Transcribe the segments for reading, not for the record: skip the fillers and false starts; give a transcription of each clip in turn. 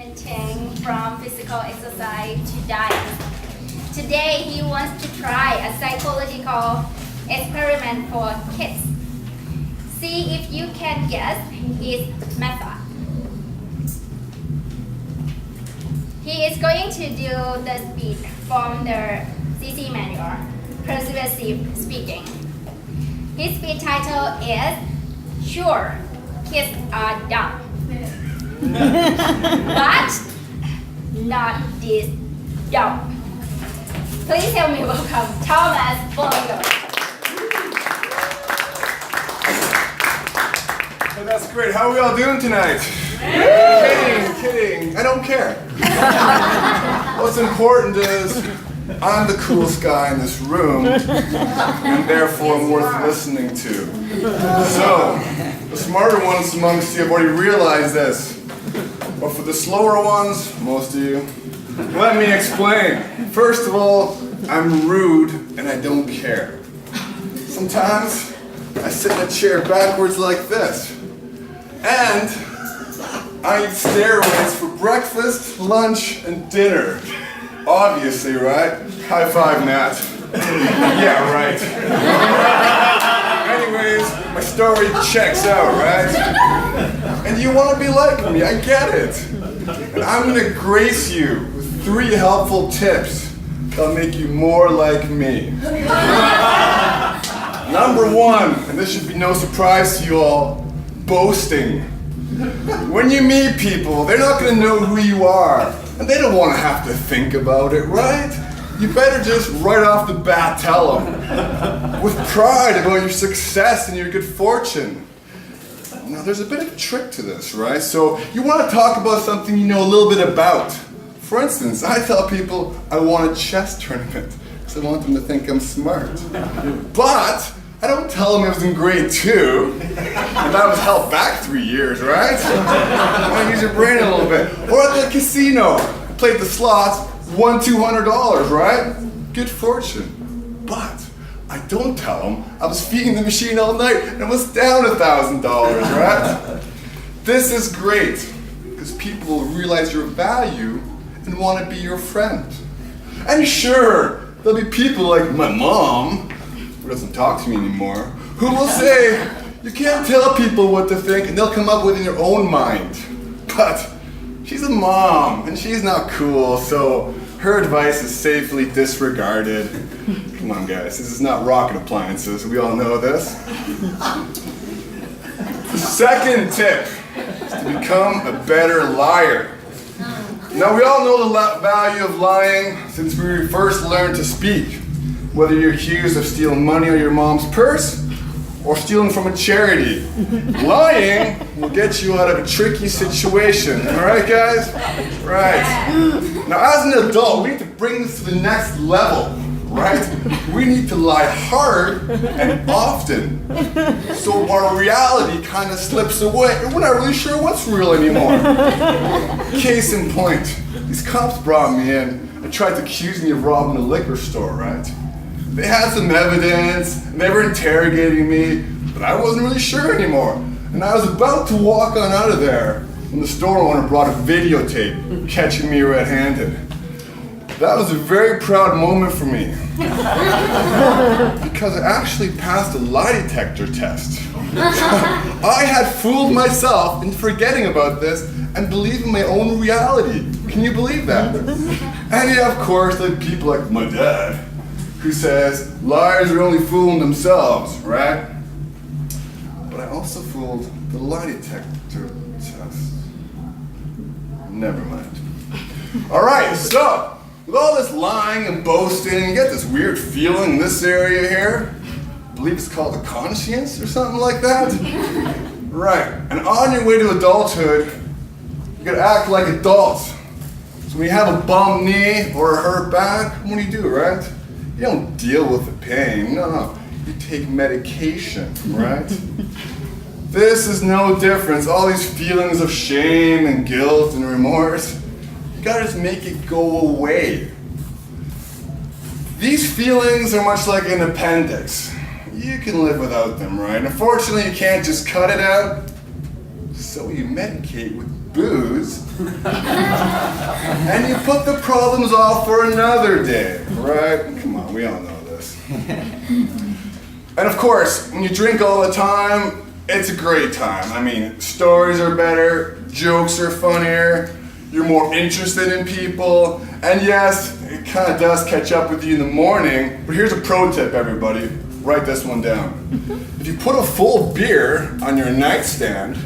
experimenting from physical exercise to diet. Today, he wants to try a psychological experiment for kids. See if you can guess his method. He is going to do the speech from the CC manual, Persuasive Speaking. His speech title is Sure, Kids Are Dumb. But not this dumb. Please help me welcome Thomas Bollinger. Hey, that's great. How are we all doing tonight? Kidding. I don't care. What's important is I'm the coolest guy in this room, and therefore I'm worth listening to. So, the smarter ones amongst you have already realized this. But for the slower ones, most of you, let me explain. First of all, I'm rude and I don't care. Sometimes I sit in a chair backwards like this. And I eat steroids for breakfast, lunch, and dinner. Obviously, right? High five, Nat. Yeah, right. Anyways, my story checks out, right? And you want to be like me, I get it. And I'm going to grace you with 3 helpful tips that'll make you more like me. Number 1, and this should be no surprise to you all, boasting. When you meet people, they're not going to know who you are, and they don't want to have to think about it, right? You better just right off the bat tell them, with pride about your success and your good fortune. Now, there's a bit of a trick to this, right? So you want to talk about something you know a little bit about. For instance, I tell people I want a chess tournament because I want them to think I'm smart. But I don't tell them I was in grade 2, and that was held back 3 years, right? You want to use your brain a little bit. Or at the casino, I played the slots, won $200, right? Good fortune. But I don't tell them I was feeding the machine all night and was down $1,000, right? This is great, because people will realize your value and want to be your friend. And sure, there'll be people like my mom, who doesn't talk to me anymore, who will say, you can't tell people what to think and they'll come up with it in their own mind. But she's a mom and she's not cool, so her advice is safely disregarded. Come on guys, this is not rocket appliances, we all know this. The second tip is to become a better liar. Now we all know the value of lying since we first learned to speak. Whether you're accused of stealing money out of your mom's purse or stealing from a charity, lying will get you out of a tricky situation. All right, guys? Right. Now, as an adult, we need to bring this to the next level, right? We need to lie hard and often, so our reality kind of slips away, and we're not really sure what's real anymore. Case in point, these cops brought me in and tried to accuse me of robbing a liquor store, right? They had some evidence, and they were interrogating me, but I wasn't really sure anymore. And I was about to walk on out of there when the store owner brought a videotape catching me red-handed. That was a very proud moment for me, because I actually passed a lie detector test. I had fooled myself into forgetting about this and believing my own reality. Can you believe that? And yeah, of course, there are people like my dad, who says liars are only fooling themselves, right? But I also fooled the lie detector test. Never mind. All right, so with all this lying and boasting, you get this weird feeling in this area here. I believe it's called a conscience or something like that. Right, and on your way to adulthood, you gotta act like adults. So when you have a bum knee or a hurt back, what do, right? You don't deal with the pain, no. You take medication, right? This is no different. All these feelings of shame and guilt and remorse, you gotta just make it go away. These feelings are much like an appendix. You can live without them, right? Unfortunately, you can't just cut it out. So you medicate with booze. and you put the problems off for another day, right? Come on, we all know this. And of course, when you drink all the time, it's a great time. I mean, stories are better, jokes are funnier, you're more interested in people, and yes, it kind of does catch up with you in the morning, but here's a pro tip, everybody. Write this one down. If you put a full beer on your nightstand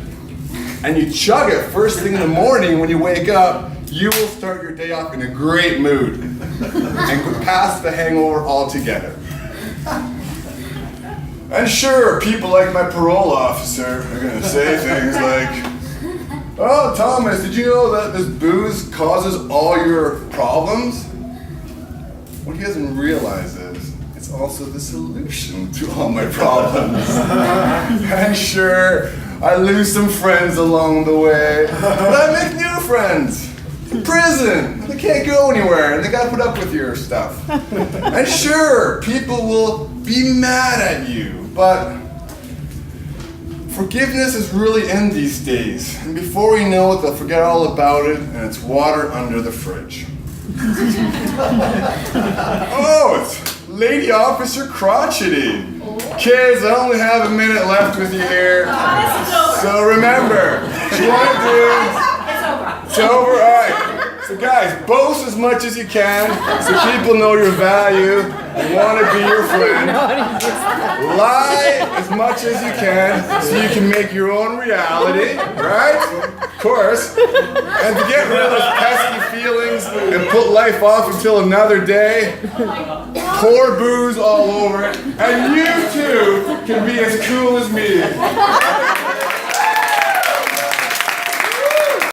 and you chug it first thing in the morning when you wake up, you will start your day off in a great mood and could pass the hangover altogether. And sure, people like my parole officer are going to say things like, "Oh, Thomas, did you know that this booze causes all your problems?" What he doesn't realize is, it's also the solution to all my problems. And sure, I lose some friends along the way, but I make new friends. In prison, they can't go anywhere, and they gotta put up with your stuff. And sure, people will be mad at you, but forgiveness is really in these days. And before we know it, they'll forget all about it, and it's water under the fridge. Oh, it's Lady Officer Crotchety. Kids, I only have a minute left with you here. So remember, what you want to do, it's over. All right. So guys, boast as much as you can so people know your value and want to be your friend. Lie as much as you can so you can make your own reality, right? Of course. And to get rid of those pesky feelings and put life off until another day, pour booze all over it, and you too can be as cool as me.